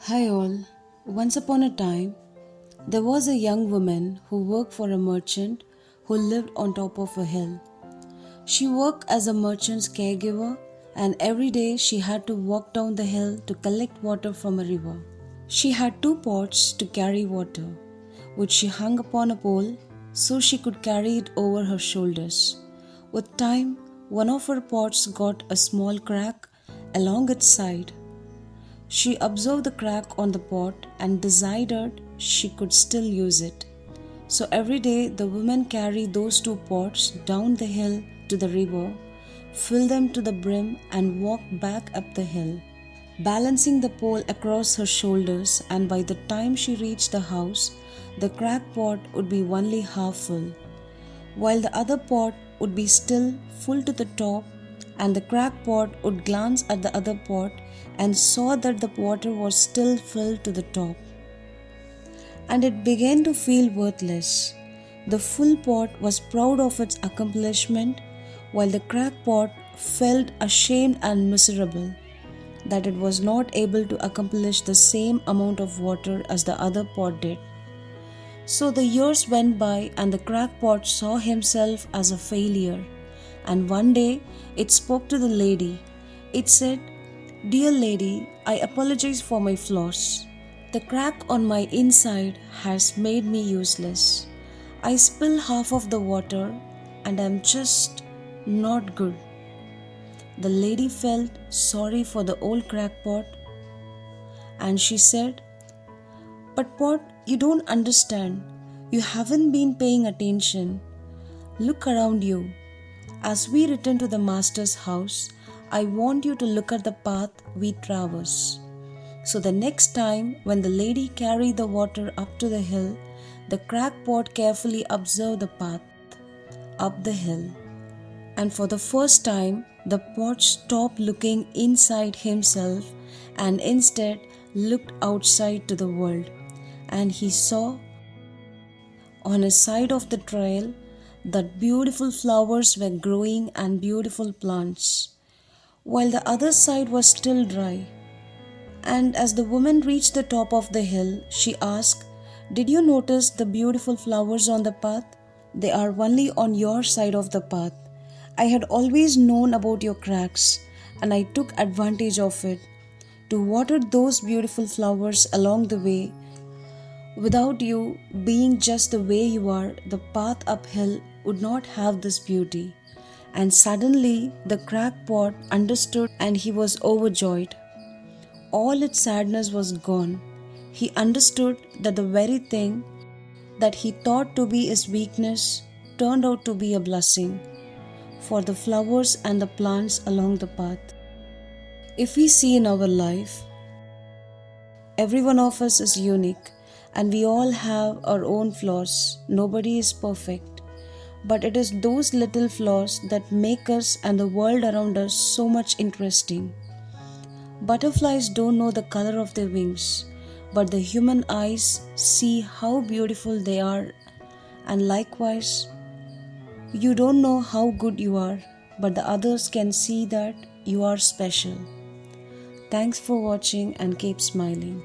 Hi all. Once upon a time, there was a young woman who worked for a merchant who lived on top of a hill. She worked as a merchant's caregiver, and every day she had to walk down the hill to collect water from a river. She had two pots to carry water, which she hung upon a pole so she could carry it over her shoulders. With time, one of her pots got a small crack along its side. She observed the crack on the pot and decided she could still use it. So every day the woman carried those two pots down the hill to the river, filled them to the brim, and walked back up the hill, balancing the pole across her shoulders. And by the time she reached the house, the cracked pot would be only half full, while the other pot would be still full to the top, and the cracked pot would glance at the other pot and saw that the water was still filled to the top. And it began to feel worthless. The full pot was proud of its accomplishment, while the cracked pot felt ashamed and miserable that it was not able to accomplish the same amount of water as the other pot did. So the years went by, and the cracked pot saw himself as a failure. And one day it spoke to the lady. It said, "Dear lady, I apologize for my flaws. The crack on my inside has made me useless. I spill half of the water and I'm just not good." The lady felt sorry for the old cracked pot, and she said, "But pot, you don't understand. You haven't been paying attention. Look around you. As we return to the master's house, I want you to look at the path we traverse." So the next time when the lady carried the water up to the hill, the cracked pot carefully observed the path up the hill. And for the first time, the pot stopped looking inside himself and instead looked outside to the world. And he saw on a side of the trail that beautiful flowers were growing and beautiful plants, while the other side was still dry. And as the woman reached the top of the hill, she asked, "Did you notice the beautiful flowers on the path? They are only on your side of the path. I had always known about your cracks, and I took advantage of it to water those beautiful flowers along the way. Without you being just the way you are, the path uphill would not have this beauty." And suddenly the cracked pot understood, and he was overjoyed. All its sadness was gone. He understood that the very thing that he thought to be his weakness turned out to be a blessing for the flowers and the plants along the path. If we see in our life, every one of us is unique and we all have our own flaws. Nobody is perfect. But it is those little flaws that make us and the world around us so much interesting. Butterflies don't know the color of their wings, but the human eyes see how beautiful they are. And likewise, you don't know how good you are, but the others can see that you are special. Thanks for watching and keep smiling.